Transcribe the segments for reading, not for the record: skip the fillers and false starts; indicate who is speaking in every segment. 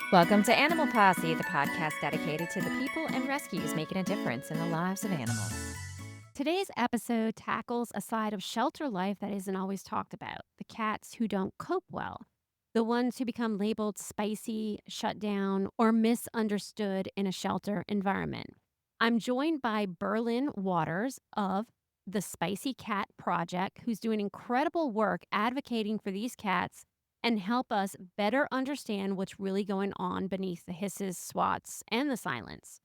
Speaker 1: Welcome to Animal Posse, the podcast dedicated to the people and rescues making a difference in the lives of animals.
Speaker 2: Today's episode tackles a side of shelter life that isn't always talked about: the cats who don't cope well, the ones who become labeled spicy, shut down, or misunderstood in a shelter environment. I'm joined by Berlin Waters of the Spicy Cat Project, who's doing incredible work advocating for these cats and help us better understand what's really going on beneath the hisses, swats, and the silence.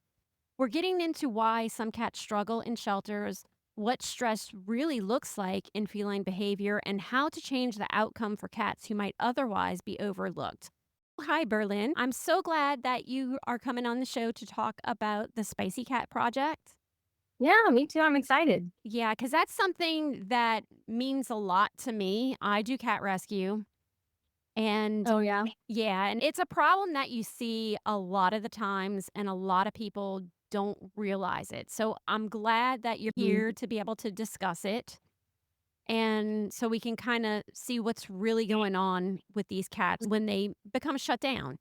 Speaker 2: We're getting into why some cats struggle in shelters, what stress really looks like in feline behavior, and how to change the outcome for cats who might otherwise be overlooked. Hi, Berlin. I'm so glad that you are coming on the show to talk about the Spicy Cat Project.
Speaker 3: Yeah, me too. I'm excited.
Speaker 2: Yeah, because that's something that means a lot to me. I do cat rescue. And
Speaker 3: Oh, yeah.
Speaker 2: yeah, and it's a problem that you see a lot of the times, and a lot of people don't realize it. So I'm glad that you're
Speaker 3: Mhm.
Speaker 2: here to be able to discuss it. And so we can kind of see what's really going on with these cats when they become shut down.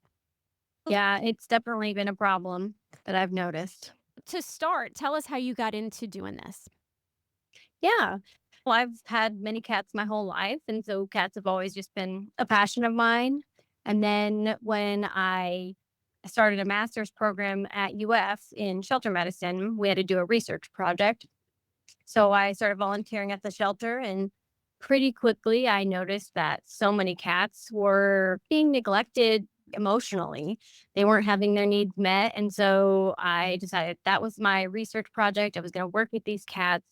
Speaker 3: Yeah, it's definitely been a problem that I've noticed.
Speaker 2: To start, tell us how you got into doing this.
Speaker 3: Yeah. Well, I've had many cats my whole life. And so cats have always just been a passion of mine. And then when I started a master's program at UF in shelter medicine, we had to do a research project. So I started volunteering at the shelter, and pretty quickly I noticed that so many cats were being neglected emotionally. They weren't having their needs met. And so I decided that was my research project. I was going to work with these cats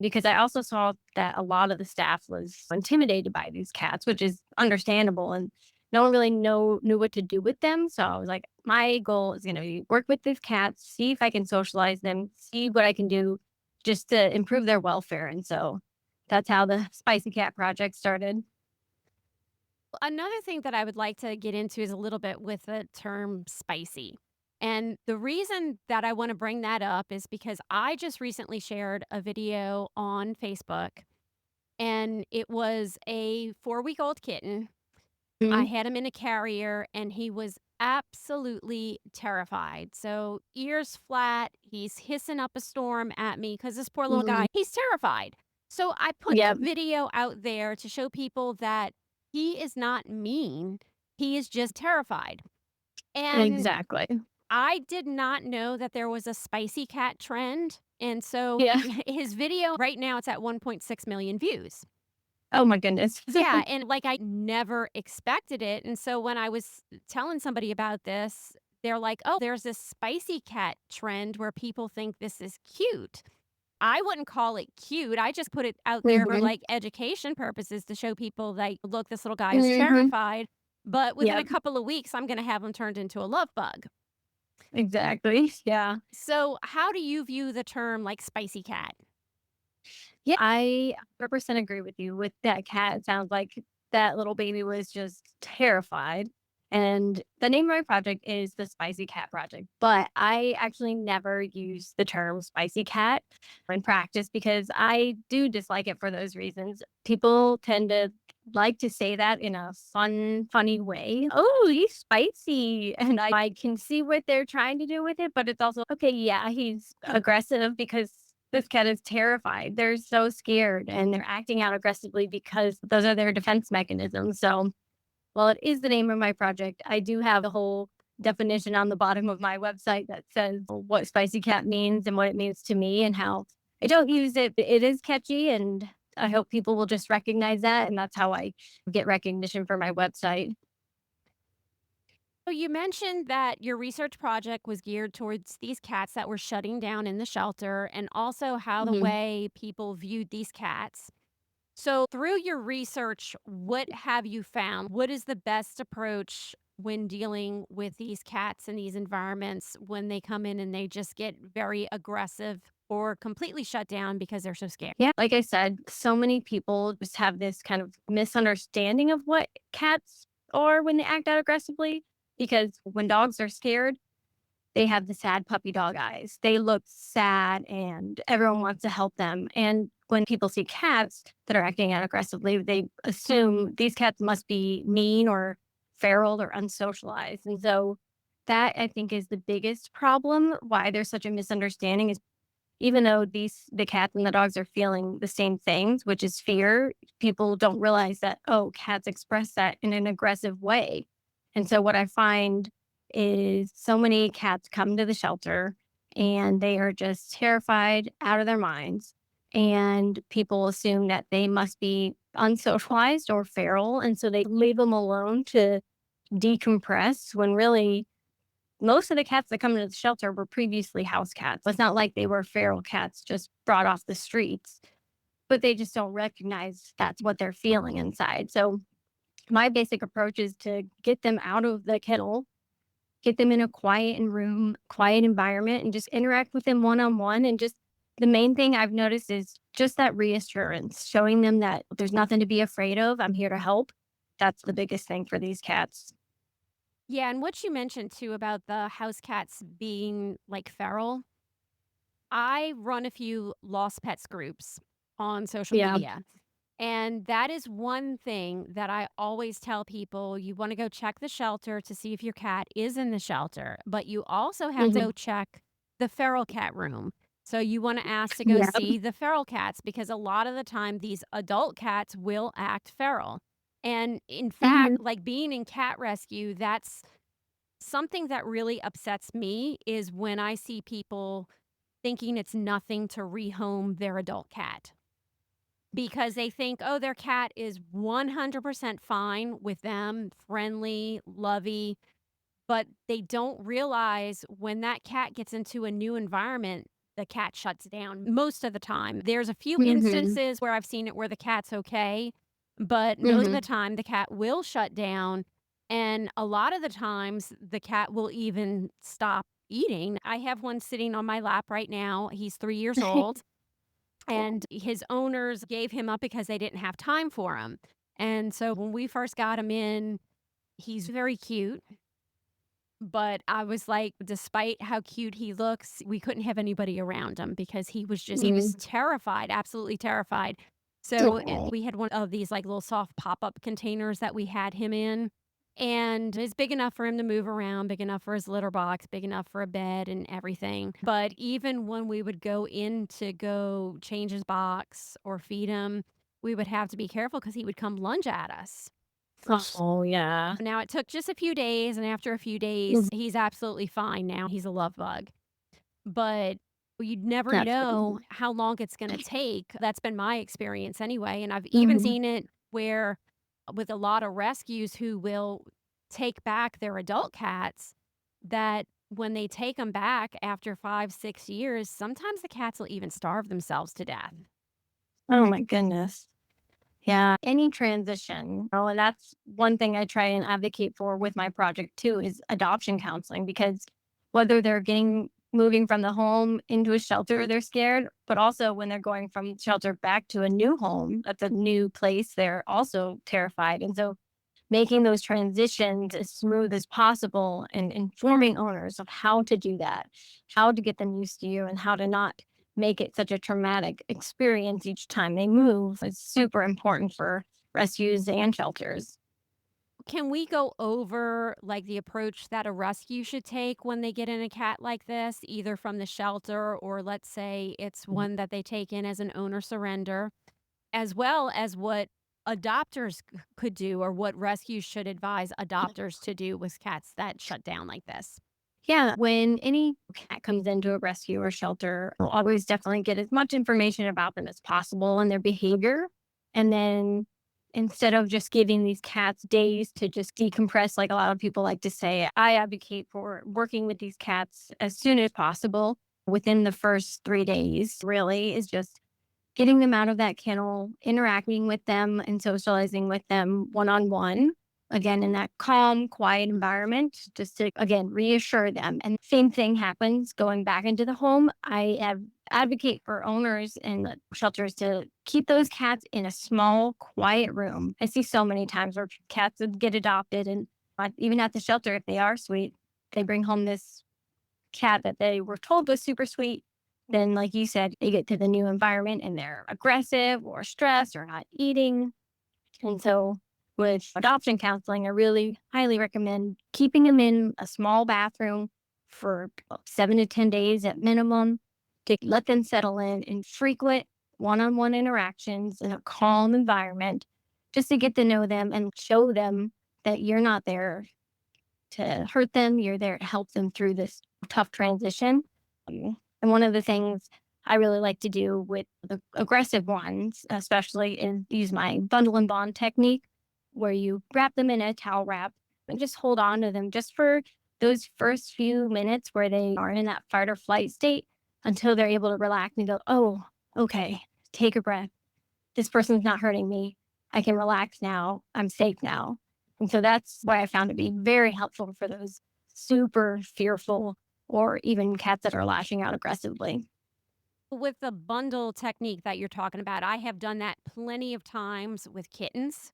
Speaker 3: because I also saw that a lot of the staff was intimidated by these cats, which is understandable. And no one really knew what to do with them. So I was like, my goal is going to be work with these cats, see if I can socialize them, see what I can do just to improve their welfare. And so that's how the Spicy Cat Project started.
Speaker 2: Another thing that I would like to get into is a little bit with the term spicy. And the reason that I want to bring that up is because I just recently shared a video on Facebook, and it was a 4-week-old kitten. I
Speaker 3: Mhm.
Speaker 2: had him in a carrier and he was absolutely terrified. So, ears flat, he's hissing up a storm at me because this poor little
Speaker 3: Mhm.
Speaker 2: guy, he's terrified. So, I put
Speaker 3: Yep,
Speaker 2: the video out there to show people that he is not mean, he is just terrified. And
Speaker 3: exactly.
Speaker 2: I did not know that there was a spicy cat trend. And so,
Speaker 3: Yeah.
Speaker 2: his video right now, it's at 1.6 million views.
Speaker 3: Oh my goodness.
Speaker 2: Yeah, and, like, I never expected it, and so when I was telling somebody about this, they're like, "Oh, there's this spicy cat trend where people think this is cute." I wouldn't call it cute, I just put it out there for,
Speaker 3: Mhm.
Speaker 2: like, education purposes to show people, like, "Look, this little guy is
Speaker 3: Mhm.
Speaker 2: terrified, but within a
Speaker 3: Yep,
Speaker 2: couple of weeks, I'm gonna have him turned into a love bug."
Speaker 3: exactly. Yeah.
Speaker 2: So, how do you view the term, like, spicy cat?
Speaker 3: Yeah, I 100% agree with you with that cat. It sounds like that little baby was just terrified. And the name of my project is the Spicy Cat Project, but I actually never use the term spicy cat in practice because I do dislike it for those reasons. People tend to like to say that in a fun, funny way. Oh, he's spicy. And I can see what they're trying to do with it, but it's also, okay, yeah, he's aggressive because this cat is terrified. They're so scared and they're acting out aggressively because those are their defense mechanisms. So, while it is the name of my project, I do have a whole definition on the bottom of my website that says what spicy cat means and what it means to me and how I don't use it. But it is catchy, and I hope people will just recognize that. And that's how I get recognition for my website.
Speaker 2: So you mentioned that your research project was geared towards these cats that were shutting down in the shelter, and also how the
Speaker 3: Mhm.
Speaker 2: way people viewed these cats. So, through your research, what have you found? What is the best approach when dealing with these cats in these environments when they come in and they just get very aggressive or completely shut down because they're so scared?
Speaker 3: Yeah, like I said, so many people just have this kind of misunderstanding of what cats are when they act out aggressively. Because when dogs are scared, they have the sad puppy dog eyes. They look sad and everyone wants to help them. And when people see cats that are acting out aggressively, they assume these cats must be mean or feral or unsocialized. And so that I think is the biggest problem why there's such a misunderstanding is even though the cats and the dogs are feeling the same things, which is fear, people don't realize that, oh, cats express that in an aggressive way. And so what I find is so many cats come to the shelter and they are just terrified out of their minds. And people assume that they must be unsocialized or feral. And so they leave them alone to decompress when really most of the cats that come into the shelter were previously house cats. It's not like they were feral cats just brought off the streets, but they just don't recognize that's what they're feeling inside. So my basic approach is to get them out of the kennel, get them in a quiet environment, and just interact with them one on one. And just the main thing I've noticed is just that reassurance, showing them that there's nothing to be afraid of. I'm here to help. That's the biggest thing for these cats.
Speaker 2: Yeah, and what you mentioned too about the house cats being like feral, I run a few lost pets groups on social
Speaker 3: Yeah.
Speaker 2: media. And that is one thing that I always tell people you want to go check the shelter to see if your cat is in the shelter, but you also have to
Speaker 3: Hmm.
Speaker 2: go check the feral cat room. So you want to ask to go
Speaker 3: Yeah.
Speaker 2: see the feral cats because a lot of the time these adult cats will act feral. And in
Speaker 3: Hmm.
Speaker 2: fact, like being in cat rescue, that's something that really upsets me is when I see people thinking it's nothing to rehome their adult cat because they think, oh, their cat is 100% fine with them, friendly, lovey, but they don't realize when that cat gets into a new environment, the cat shuts down most of the time. There's a few
Speaker 3: Hmm.
Speaker 2: instances where I've seen it where the cat's okay, but most of
Speaker 3: Hmm.
Speaker 2: the time the cat will shut down. And a lot of the times the cat will even stop eating. I have one sitting on my lap right now. He's 3 years old and his owners gave him up because they didn't have time for him. And so when we first got him in, he's very cute. But I was like, despite how cute he looks, we couldn't have anybody around him because he was terrified, absolutely terrified. So
Speaker 3: Oh.
Speaker 2: we had one of these like little soft pop up containers that we had him in. And it's big enough for him to move around, big enough for his litter box, big enough for a bed and everything. But even when we would go in to go change his box or feed him, we would have to be careful because he would come lunge at us.
Speaker 3: Oh, yeah.
Speaker 2: Now it took just a few days, and after a few days,
Speaker 3: Mhm.
Speaker 2: he's absolutely fine now. He's a love bug. But you'd never
Speaker 3: That's
Speaker 2: know
Speaker 3: good.
Speaker 2: how long it's gonna take. That's been my experience anyway, and I've even
Speaker 3: Mhm.
Speaker 2: seen it where with a lot of rescues who will take back their adult cats, that when they take them back after 5, 6 years, sometimes the cats will even starve themselves to death.
Speaker 3: Oh my goodness. Yeah, any transition. Oh, and that's one thing I try and advocate for with my project too is adoption counseling because whether they're getting moving from the home into a shelter, they're scared, but also when they're going from shelter back to a new home, that's a new place, they're also terrified. And so making those transitions as smooth as possible and informing owners of how to do that, how to get them used to you, and how to not make it such a traumatic experience each time they move is super important for rescues and shelters.
Speaker 2: Can we go over like the approach that a rescue should take when they get in a cat like this, either from the shelter or let's say it's one that they take in as an owner surrender, as well as what adopters could do or what rescues should advise adopters to do with cats that shut down like this?
Speaker 3: Yeah, when any cat comes into a rescue or shelter, we'll always definitely get as much information about them as possible and their behavior. And then instead of just giving these cats days to just decompress, like a lot of people like to say, I advocate for working with these cats as soon as possible within the first 3 days, really, is just getting them out of that kennel, interacting with them and socializing with them one on one. Again, in that calm, quiet environment, just to, again, reassure them. And same thing happens going back into the home. Advocate for owners and the shelters to keep those cats in a small, quiet room. I see so many times where cats would get adopted and even at the shelter, if they are sweet, they bring home this cat that they were told was super sweet. Then, like you said, they get to the new environment and they're aggressive or stressed or not eating. And so with adoption counseling, I really highly recommend keeping them in a small bathroom for 7 to 10 days at minimum to let them settle in frequent one on one interactions in a calm environment just to get to know them and show them that you're not there to hurt them. You're there to help them through this tough transition. And one of the things I really like to do with the aggressive ones, especially, is use my bundle and bond technique, where you wrap them in a towel wrap and just hold on to them just for those first few minutes where they are in that fight or flight state until they're able to relax and go, oh, okay, take a breath. This person's not hurting me. I can relax now. I'm safe now. And so that's why I found to be very helpful for those super fearful or even cats that are lashing out aggressively.
Speaker 2: With the bundle technique that you're talking about, I have done that plenty of times with kittens.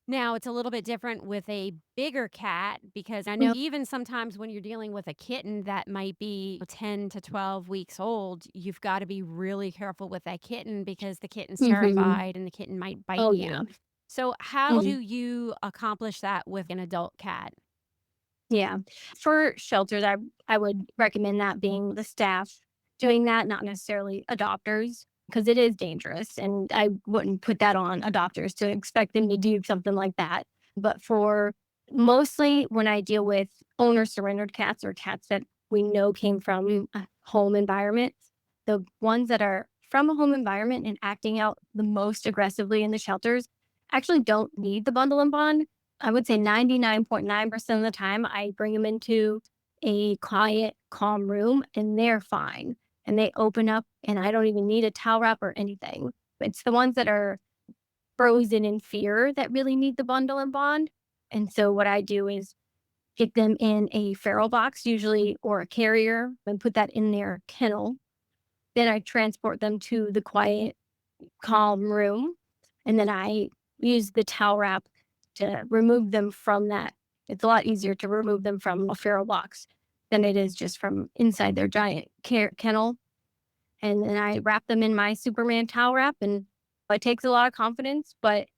Speaker 2: Now, it's a little bit different with a bigger cat because I know
Speaker 3: Mhm.
Speaker 2: even sometimes when you're dealing with a kitten that might be 10 to 12 weeks old, you've got to be really careful with that kitten because the kitten's
Speaker 3: Mhm.
Speaker 2: terrified and the kitten might bite
Speaker 3: Oh,
Speaker 2: you.
Speaker 3: yeah.
Speaker 2: So, how
Speaker 3: Mhm.
Speaker 2: do you accomplish that with an adult cat?
Speaker 3: Yeah. For shelters, I would recommend that being the staff doing that, not necessarily adopters, because it is dangerous. And I wouldn't put that on adopters to expect them to do something like that. But for mostly when I deal with owner surrendered cats or cats that we know came from a home environment, the ones that are from a home environment and acting out the most aggressively in the shelters actually don't need the bundle and bond. I would say 99.9% of the time, I bring them into a quiet, calm room and they're fine. And they open up, and I don't even need a towel wrap or anything. It's the ones that are frozen in fear that really need the bundle and bond. And so, what I do is get them in a feral box, usually, or a carrier, and put that in their kennel. Then I transport them to the quiet, calm room. And then I use the towel wrap to remove them from that. It's a lot easier to remove them from a feral box than it is just from inside their giant kennel. And then I wrap them in my Superman towel wrap. And it takes a lot of confidence, but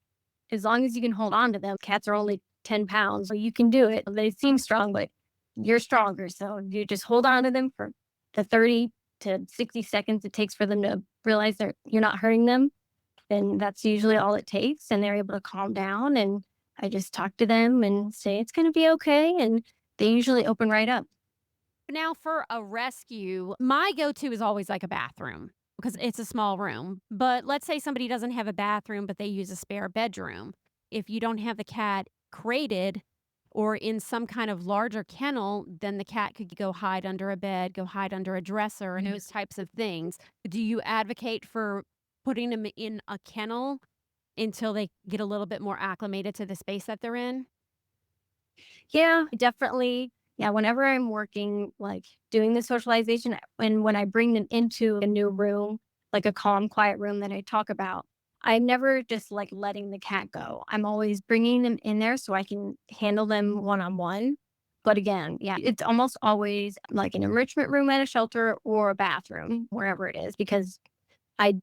Speaker 3: as long as you can hold on to them, cats are only 10 pounds. So you can do it. They seem strong, but you're stronger. So you just hold on to them for the 30 to 60 seconds it takes for them to realize that you're not hurting them, and that's usually all it takes, and they're able to calm down, and I just talk to them and say, "It's gonna be okay," and they usually open right up.
Speaker 2: Now, for a rescue, my go to is always like a bathroom because it's a small room. But let's say somebody doesn't have a bathroom, but they use a spare bedroom. If you don't have the cat crated or in some kind of larger kennel, then the cat could go hide under a bed, go hide under a dresser, and those types of things. Do you advocate for putting them in a kennel until they get a little bit more acclimated to the space that they're in?
Speaker 3: Yeah, definitely. Yeah, whenever I'm working, like, doing the socialization and when I bring them into a new room, like a calm, quiet room that I talk about, I'm never just, like, letting the cat go. I'm always bringing them in there so I can handle them one-on-one. But again, yeah, it's almost always like an enrichment room at a shelter or a bathroom, wherever it is, because I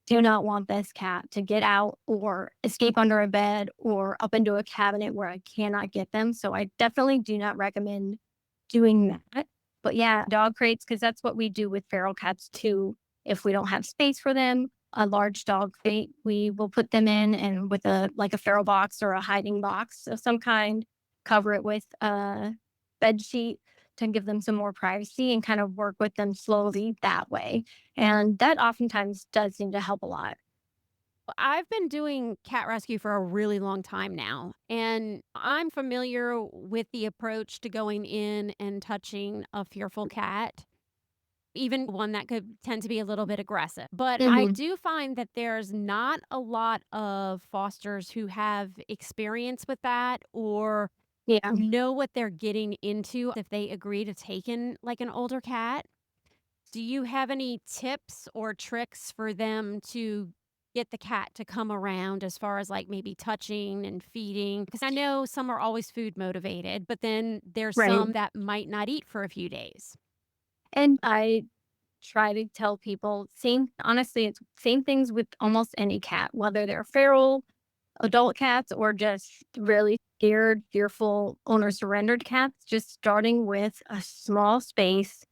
Speaker 3: do not want this cat to get out or escape under a bed or up into a cabinet where I cannot get them. So I definitely do not recommend doing that. But yeah, dog crates, because that's what we do with feral cats too. If we don't have space for them, a large dog crate, we will put them in and with a like a feral box or a hiding box of some kind, cover it with a bed sheet to give them some more privacy and kind of work with them slowly that way. And that oftentimes does seem to help a lot.
Speaker 2: I've been doing cat rescue for a really long time now, and I'm familiar with the approach to going in and touching a fearful cat, even one that could tend to be a little bit aggressive. But I
Speaker 3: Mhm.
Speaker 2: do find that there's not a lot of fosters who have experience with that or
Speaker 3: Yeah.
Speaker 2: know what they're getting into if they agree to take in like an older cat. Do you have any tips or tricks for them to get the cat to come around as far as, like, maybe touching and feeding? Because I know some are always food motivated, but then there's
Speaker 3: Right.
Speaker 2: some that might not eat for a few days.
Speaker 3: And I try to tell people same honestly, it's same things with almost any cat, whether they're feral adult cats or just really scared, fearful, owner surrendered cats, just starting with a small space,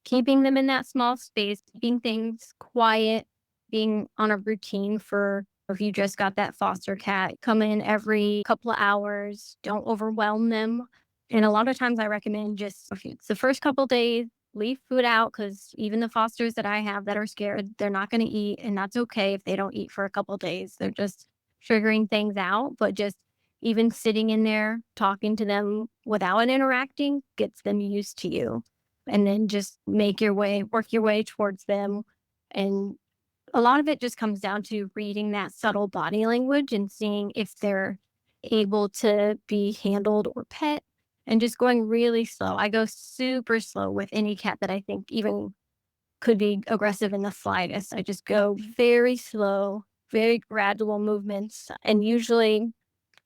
Speaker 3: keeping them in that small space, keeping things quiet, being on a routine for if you just got that foster cat, come in every couple of hours, don't overwhelm them. And a lot of times I recommend just if it's the first couple days, leave food out because even the fosters that I have that are scared, they're not going to eat. And that's okay if they don't eat for a couple days. They're just figuring things out. But just even sitting in there, talking to them without an interacting gets them used to you and then just work your way towards them. And a lot of it just comes down to reading that subtle body language and seeing if they're able to be handled or pet and just going really slow. I go super slow with any cat that I think even could be aggressive in the slightest. I just go very slow, very gradual movements. And usually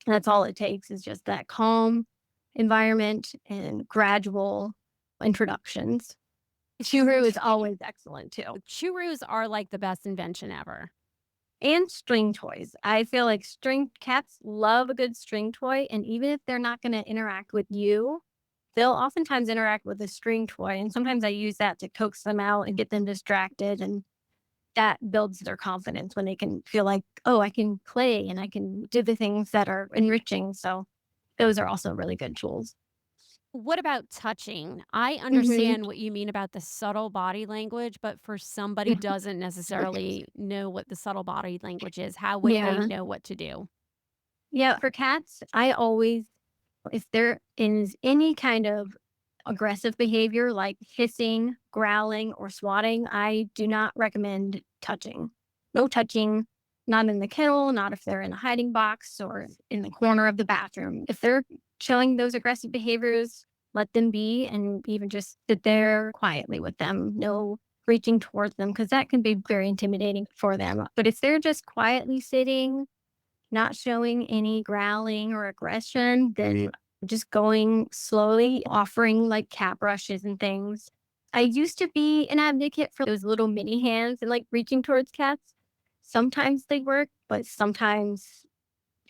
Speaker 3: that's all it takes is just that calm environment and gradual introductions. Churu is always excellent too.
Speaker 2: Churus are like the best invention ever.
Speaker 3: And string toys. I feel like string cats love a good string toy. And even if they're not going to interact with you, they'll oftentimes interact with a string toy. And sometimes I use that to coax them out and get them distracted. And that builds their confidence when they can feel like, oh, I can play and I can do the things that are enriching. So those are also really good tools.
Speaker 2: What about touching? I
Speaker 3: Hmm.
Speaker 2: understand what you mean about the subtle body language, but for somebody who doesn't necessarily know what the subtle body language is, how would they
Speaker 3: Yeah.
Speaker 2: know what to do?
Speaker 3: Yeah. For cats, I always, if there is any kind of aggressive behavior like hissing, growling, or swatting, I do not recommend touching. No touching, not in the kennel, not if they're in a hiding box or in the corner of the bathroom. If they're showing those aggressive behaviors, let them be and even just sit there quietly with them. No reaching towards them because that can be very intimidating for them. But if they're just quietly sitting, not showing any growling or aggression, then just going slowly, offering like cat brushes and things. I used to be an advocate for those little mini hands and like reaching towards cats. Sometimes they work, but sometimes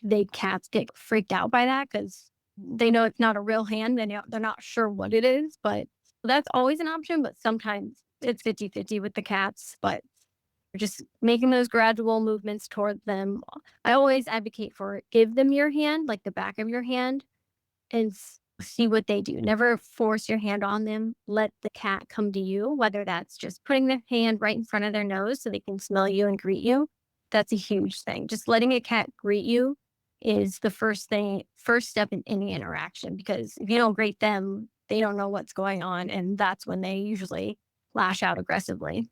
Speaker 3: they cats get freaked out by that because they know it's not a real hand and they're not sure what it is. But that's always an option. But sometimes it's 50-50 with the cats. But just making those gradual movements toward them. I always advocate for give them your hand, like the back of your hand, and see what they do. Never force your hand on them. Let the cat come to you, whether that's just putting their hand right in front of their nose so they can smell you and greet you. That's a huge thing. Just letting a cat greet you is the first step in any interaction because if you don't greet them, they don't know what's going on. And that's when they usually lash out aggressively.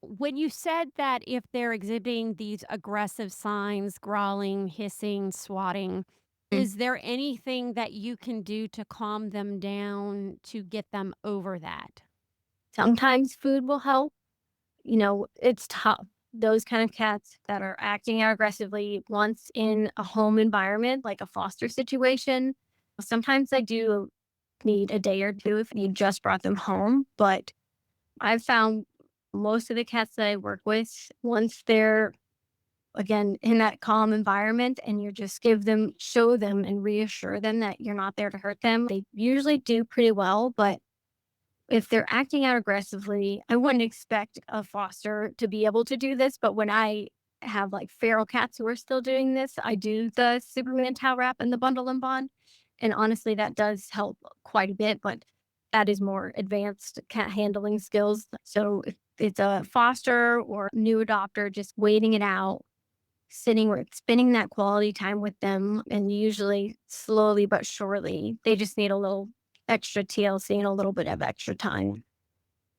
Speaker 2: When you said that if they're exhibiting these aggressive signs, growling, hissing, swatting, is there anything that you can do to calm them down to get them over that?
Speaker 3: Sometimes food will help. It's tough. Those kind of cats that are acting out aggressively once in a home environment, like a foster situation, sometimes I do need a day or two if you just brought them home. But I've found most of the cats that I work with, once they're again in that calm environment and you just show them and reassure them that you're not there to hurt them, they usually do pretty well. But if they're acting out aggressively, I wouldn't expect a foster to be able to do this, but when I have like feral cats who are still doing this, I do the Superman towel wrap and the bundle and bond. And honestly, that does help quite a bit, but that is more advanced cat handling skills. So if it's a foster or new adopter, just waiting it out, spending that quality time with them, and usually slowly but surely, they just need a little extra TLC and a little bit of extra time.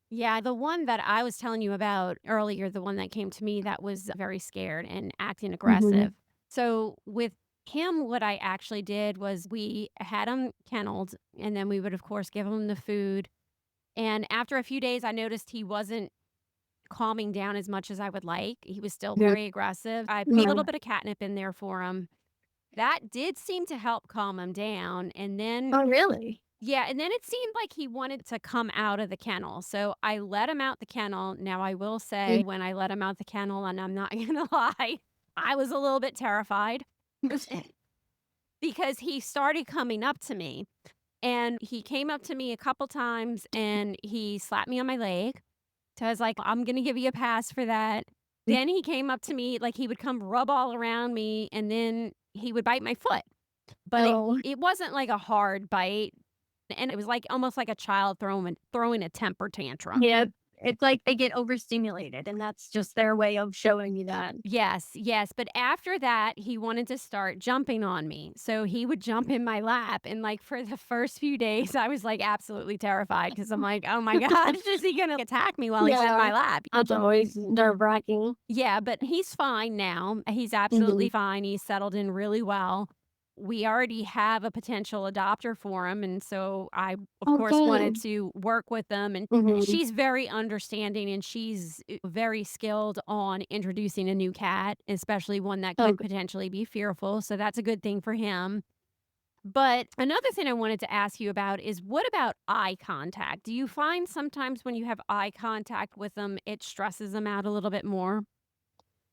Speaker 2: Yeah, the one that I was telling you about earlier, the one that came to me that was very scared and acting
Speaker 3: Mhm.
Speaker 2: aggressive. So with him, what I actually did was we had him kenneled and then we would, of course, give him the food. And after a few days, I noticed he wasn't calming down as much as I would like. He was still
Speaker 3: Yeah.
Speaker 2: very aggressive. I put a little
Speaker 3: Yeah.
Speaker 2: bit of catnip in there for him. That did seem to help calm him down. And then
Speaker 3: Oh, really?
Speaker 2: yeah, and then it seemed like he wanted to come out of the kennel, so I let him out the kennel. Now I will say
Speaker 3: Mm.
Speaker 2: when I let him out the kennel, and I'm not gonna lie, I was a little bit terrified. because he started coming up to me, and he came up to me a couple times and he slapped me on my leg. So I was like, I'm going to give you a pass for that. Then he came up to me, like he would come rub all around me, and then he would bite my foot. But
Speaker 3: Oh,
Speaker 2: it wasn't like a hard bite, and it was like almost like a child throwing a temper tantrum.
Speaker 3: yeah. It's like they get overstimulated, and that's just their way of showing you that.
Speaker 2: Yes, yes, but after that, he wanted to start jumping on me. So he would jump in my lap, and, like, for the first few days, I was, like, absolutely terrified because 'cause I'm like, "Oh my god, is he gonna attack me while he's in
Speaker 3: Yeah.
Speaker 2: my lap?"
Speaker 3: That's always nerve-wracking.
Speaker 2: Yeah, but he's fine now. He's
Speaker 3: Mhm.
Speaker 2: absolutely fine. He's settled in really well. We already have a potential adopter for him, and so I, of
Speaker 3: Oh,
Speaker 2: course, wanted
Speaker 3: good.
Speaker 2: to work with them, and
Speaker 3: Mhm.
Speaker 2: she's very understanding, and she's, very skilled on introducing a new cat, especially one that
Speaker 3: Oh,
Speaker 2: could
Speaker 3: good.
Speaker 2: potentially be fearful, so that's a good thing for him. But another thing I wanted to ask you about is what about eye contact? Do you find sometimes when you have eye contact with them, it stresses them out a little bit more?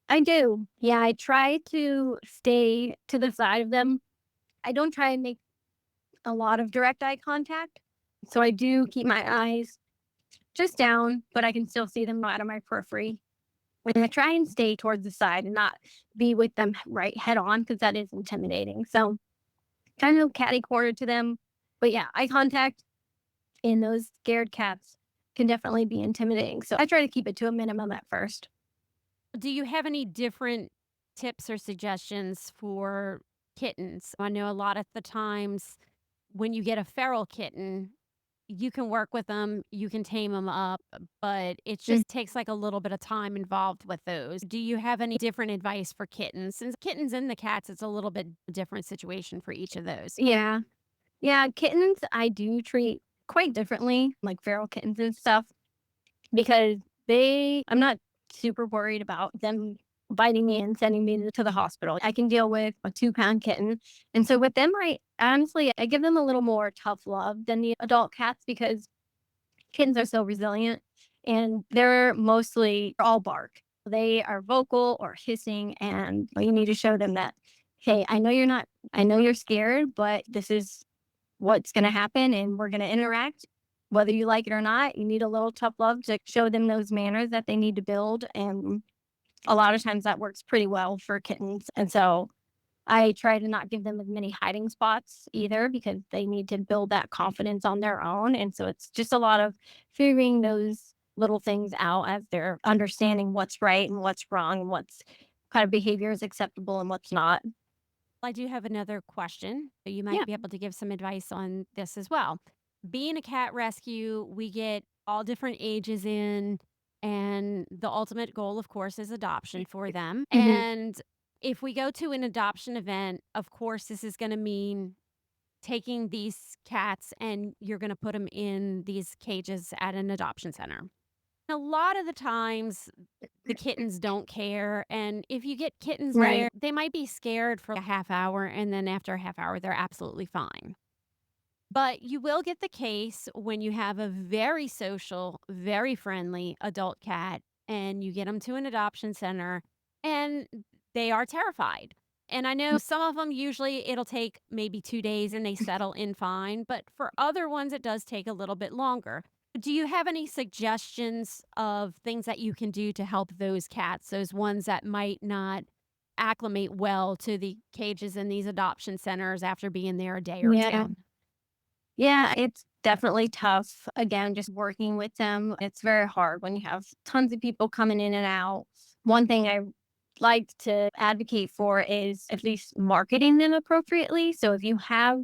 Speaker 3: I do. Yeah, I try to stay to the side of them. I don't try and make a lot of direct eye contact. So I do keep my eyes just down, but I can still see them out of my periphery. And I try and stay towards the side and not be with them right head on because that is intimidating. So kind of catty corner to them. But yeah, eye contact in those scared cats can definitely be intimidating. So I try to keep it to a minimum at first.
Speaker 2: Do you have any different tips or suggestions for kittens? I know a lot of the times when you get a feral kitten, you can work with them, you can tame them up, but it
Speaker 3: Mm.
Speaker 2: just takes like a little bit of time involved with those. Do you have any different advice for kittens? Since kittens and the cats, it's a little bit different situation for each of those.
Speaker 3: Yeah. Yeah. Kittens, I do treat quite differently, like feral kittens and stuff, because I'm not super worried about them biting me and sending me to the hospital. I can deal with a 2-pound kitten. And so with them, honestly, I give them a little more tough love than the adult cats because kittens are so resilient and they're mostly all bark. They are vocal or hissing, and you need to show them that, hey, I know you're scared, but this is what's going to happen and we're going to interact. Whether you like it or not, you need a little tough love to show them those manners that they need to build. And a lot of times that works pretty well for kittens. And so I try to not give them as many hiding spots either because they need to build that confidence on their own. And so it's just a lot of figuring those little things out as they're understanding what's right and what's wrong and what's kind of behavior is acceptable and what's not.
Speaker 2: I do have another question. You might
Speaker 3: Yeah.
Speaker 2: be able to give some advice on this as well. Being a cat rescue, we get all different ages in, and the ultimate goal, of course, is adoption for them.
Speaker 3: Hmm.
Speaker 2: And if we go to an adoption event, of course, this is going to mean taking these cats and you're going to put them in these cages at an adoption center. A lot of the times, the kittens don't care, and if you get kittens
Speaker 3: Right.
Speaker 2: there, they might be scared for a half hour, and then after a half hour, they're absolutely fine. But you will get the case when you have a very social, very friendly adult cat, and you get them to an adoption center, and they are terrified. And I know some of them, usually it'll take maybe 2 days and they settle in fine, but for other ones, it does take a little bit longer. Do you have any suggestions of things that you can do to help those cats, those ones that might not acclimate well to the cages in these adoption centers after being there a day or
Speaker 3: Yeah.
Speaker 2: 2?
Speaker 3: Yeah, it's definitely tough. Again, just working with them, it's very hard when you have tons of people coming in and out. One thing I like to advocate for is at least marketing them appropriately. So if you have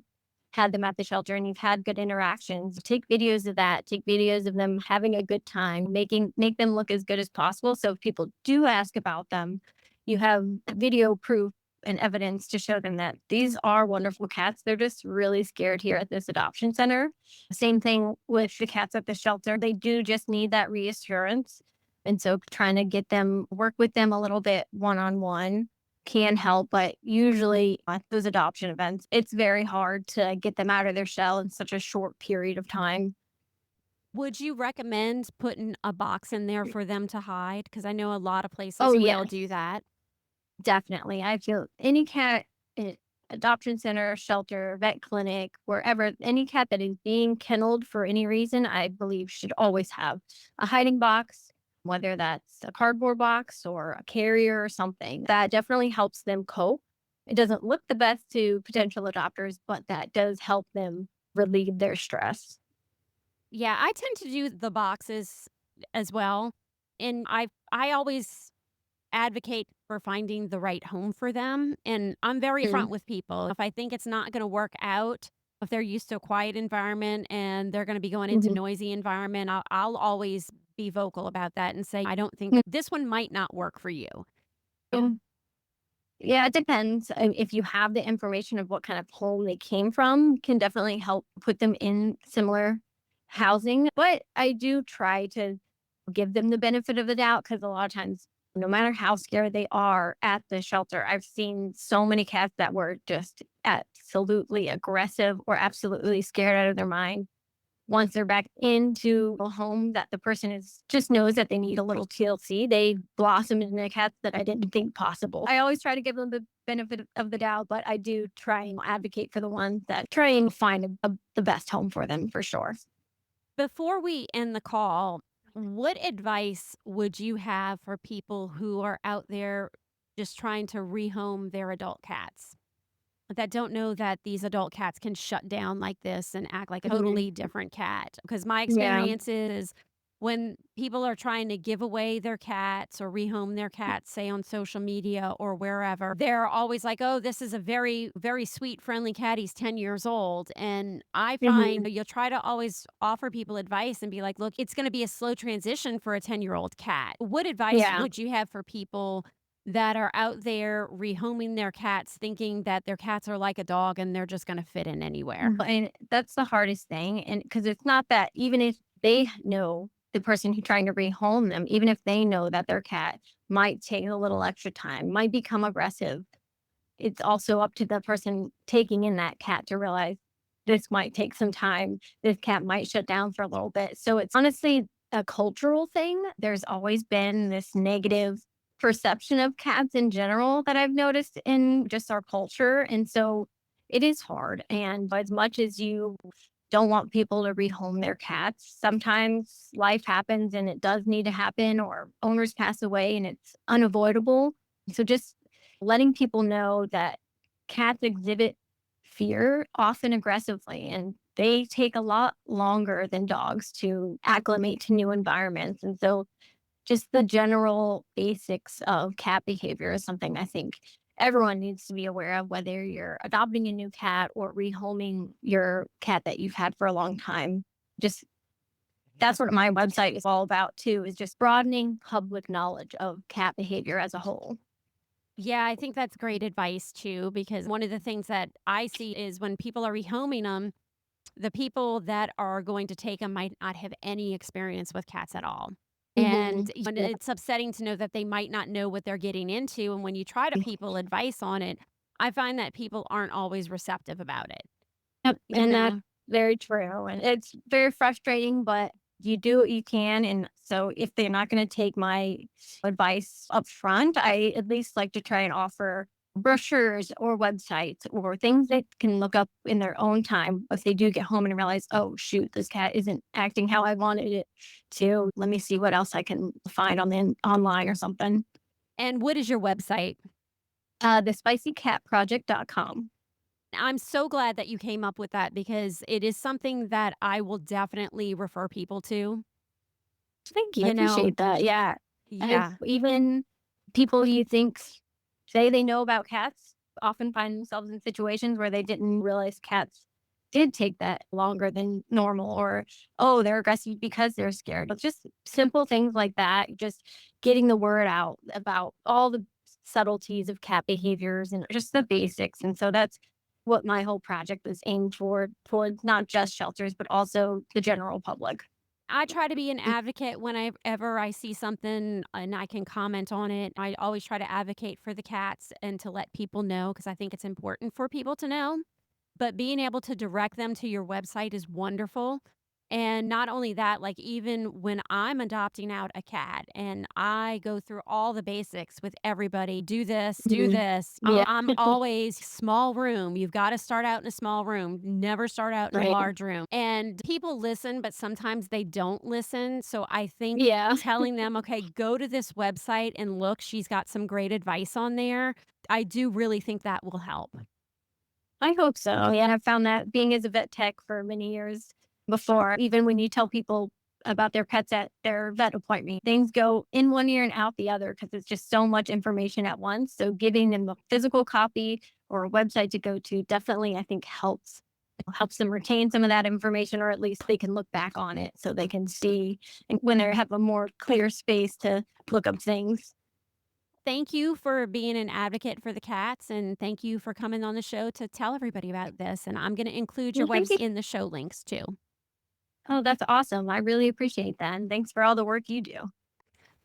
Speaker 3: had them at the shelter and you've had good interactions, take videos of that, take videos of them having a good time, make them look as good as possible. So if people do ask about them, you have video proof and evidence to show them that these are wonderful cats. They're just really scared here at this adoption center. Same thing with the cats at the shelter. They do just need that reassurance. And so trying to get them, work with them a little bit one on one can help. But usually at those adoption events, it's very hard to get them out of their shell in such a short period of time.
Speaker 2: Would you recommend putting a box in there for them to hide? Because I know a lot of
Speaker 3: Oh,
Speaker 2: places will
Speaker 3: yes,
Speaker 2: do that.
Speaker 3: definitely. I feel any cat an adoption center, shelter, vet clinic, wherever, any cat that is being kenneled for any reason, I believe should always have a hiding box, whether that's a cardboard box or a carrier or something. That definitely helps them cope. It doesn't look the best to potential adopters, but that does help them relieve their stress.
Speaker 2: Yeah, I tend to do the boxes as well. And I always advocate for finding the right home for them. And I'm very
Speaker 3: Mm.
Speaker 2: front with people. If I think it's not going to work out, if they're used to a quiet environment and they're going to be going into
Speaker 3: Mhm.
Speaker 2: noisy environment, I'll always be vocal about that and say, I don't think
Speaker 3: Mm.
Speaker 2: this one might not work for you.
Speaker 3: Yeah. Yeah, it depends. If you have the information of what kind of home they came from, can definitely help put them in similar housing. But I do try to give them the benefit of the doubt because a lot of times, no matter how scared they are at the shelter, I've seen so many cats that were just absolutely aggressive or absolutely scared out of their mind once they're back into a home that the person is just knows that they need a little TLC, they blossom into cats that I didn't think possible. I always try to give them the benefit of the doubt, but I do try and advocate for the ones that try and find the best home for them for sure.
Speaker 2: Before we end the call, what advice would you have for people who are out there just trying to rehome their adult cats that don't know that these adult cats can shut down like this and act like a
Speaker 3: Mhm.
Speaker 2: totally different cat? Because my
Speaker 3: Yeah.
Speaker 2: experience is when people are trying to give away their cats or rehome their cats, say on social media or wherever, they're always like, oh, this is a very, very sweet, friendly cat. He's 10 years old. And I
Speaker 3: Mhm.
Speaker 2: find you'll try to always offer people advice and be like, look, it's going to be a slow transition for a 10-year-old cat. What advice
Speaker 3: Yeah.
Speaker 2: would you have for people that are out there rehoming their cats thinking that their cats are like a dog and they're just going to fit in anywhere?
Speaker 3: And that's the hardest thing. And because it's not that even if they know the person who's trying to rehome them, even if they know that their cat might take a little extra time, might become aggressive, it's also up to the person taking in that cat to realize this might take some time. This cat might shut down for a little bit. So it's honestly a cultural thing. There's always been this negative perception of cats in general that I've noticed in just our culture. And so it is hard. And as much as you don't want people to rehome their cats, sometimes life happens and it does need to happen, or owners pass away and it's unavoidable. So just letting people know that cats exhibit fear, often aggressively, and they take a lot longer than dogs to acclimate to new environments. And so just the general basics of cat behavior is something I think everyone needs to be aware of, whether you're adopting a new cat or rehoming your cat that you've had for a long time. Just that's what my website is all about too, is just broadening public knowledge of cat behavior as a whole.
Speaker 2: Yeah, I think that's great advice too, because one of the things that I see is when people are rehoming them, the people that are going to take them might not have any experience with cats at all.
Speaker 3: Hmm.
Speaker 2: And it's upsetting to know that they might not know what they're getting into. And when you try to people advice on it, I find that people aren't always receptive about it.
Speaker 3: Yep,
Speaker 2: You
Speaker 3: and that's
Speaker 2: know,
Speaker 3: very true, and it's very frustrating, but you do what you can, and so if they're not gonna take my advice up front, I at least like to try and offer brochures or websites or things they can look up in their own time if they do get home and realize, "Oh, shoot, this cat isn't acting how I wanted it to. Let me see what else I can find on the online or something."
Speaker 2: and what is your website?
Speaker 3: The spicycatproject.com.
Speaker 2: I'm so glad that you came up with that because it is something that I will definitely refer people to.
Speaker 3: Thank you. I
Speaker 2: You know,
Speaker 3: appreciate that. Yeah.
Speaker 2: yeah.
Speaker 3: Even people you think say they know about cats often find themselves in situations where they didn't realize cats did take that longer than normal, or, oh, they're aggressive because they're scared. But just simple things like that, just getting the word out about all the subtleties of cat behaviors and just the basics. And so that's what my whole project was aimed towards not just shelters, but also the general public.
Speaker 2: I try to be an advocate whenever I see something and I can comment on it. I always try to advocate for the cats and to let people know because I think it's important for people to know. But being able to direct them to your website is wonderful. And not only that, like even when I'm adopting out a cat and I go through all the basics with everybody, do this, do
Speaker 3: Mhm.
Speaker 2: this.
Speaker 3: Yeah.
Speaker 2: I'm always small room. You've got to start out in a small room, never start out in a
Speaker 3: Right.
Speaker 2: large room. And people listen, but sometimes they don't listen. So I think
Speaker 3: Yeah.
Speaker 2: telling them, okay, go to this website and look, she's got some great advice on there. I do really think that will help.
Speaker 3: I hope so. Yeah, I've found that being as a vet tech for many years before, even when you tell people about their pets at their vet appointment, things go in one ear and out the other because it's just so much information at once. So giving them a physical copy or a website to go to definitely, I think, helps them retain some of that information, or at least they can look back on it so they can see and when they have a more clear space to look up things.
Speaker 2: Thank you for being an advocate for the cats, and thank you for coming on the show to tell everybody about this. And I'm going to include your
Speaker 3: Well, thank
Speaker 2: webs
Speaker 3: you.
Speaker 2: in the show links too.
Speaker 3: Oh, that's awesome. I really appreciate that. And thanks for all the work you do.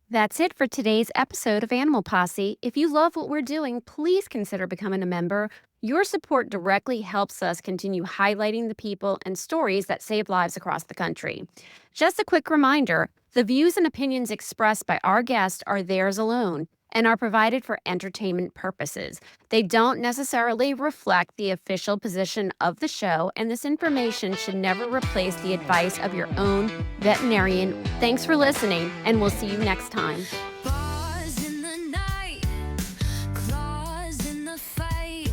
Speaker 2: That's it for today's episode of Animal Posse. If you love what we're doing, please consider becoming a member. Your support directly helps us continue highlighting the people and stories that save lives across the country. Just a quick reminder, the views and opinions expressed by our guests are theirs alone and are provided for entertainment purposes. They don't necessarily reflect the official position of the show, and this information should never replace the advice of your own veterinarian. Thanks for listening, and we'll see you next time.
Speaker 4: Bars in the night, claws in the fight,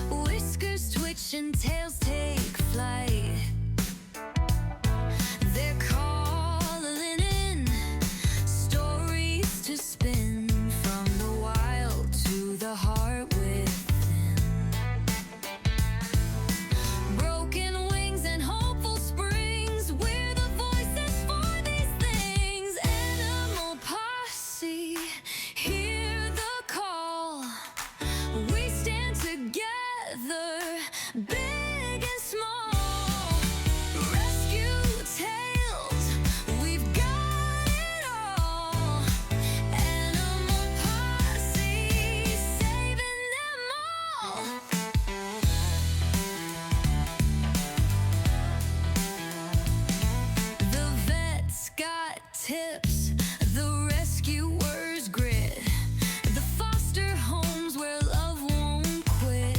Speaker 4: whiskers twitch and tails take flight. They're calling in stories to spin from the wild to the heart within. Broken wings and hopeful springs, we're the voices for these things. Animal Posse, hear the call. We stand together, big and small. Rescue tales, we've got it all. Animal Posse, saving them all. The vet's got tips, the rescuer's grit, the foster homes where love won't quit.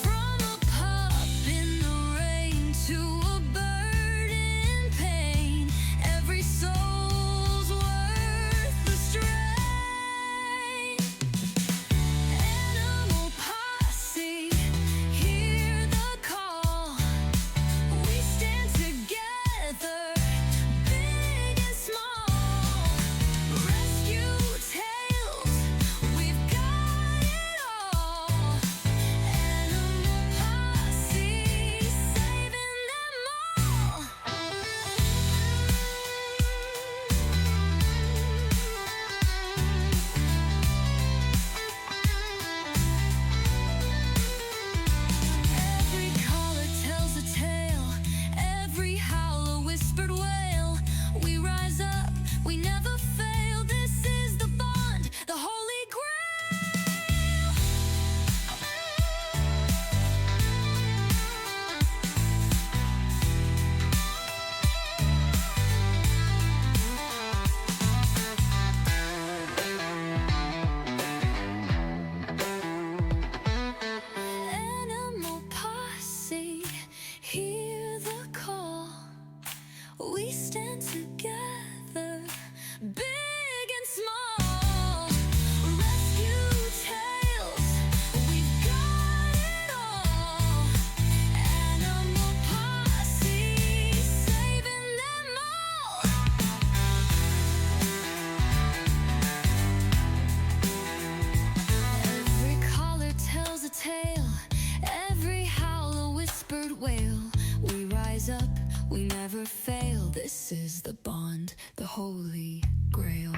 Speaker 4: From a pup in the rain to a bird in pain, every soul's worth the strain. Animal Posse, hear the call. We stand together, big and small. Rescue tales, we've got it all. Animal Posse, saving them all. Every caller tells a tale, every howl a whispered wail. We rise up, we never fail. This is the bond, the holy grail. Animal Posse, hear the call. We stand together, big and small. Rescue tales, we've got it all. Animal Posse, saving them all. Every caller tells a tale, every howl a whispered wail. We rise up, we never fail. This is the bond, the holy grail.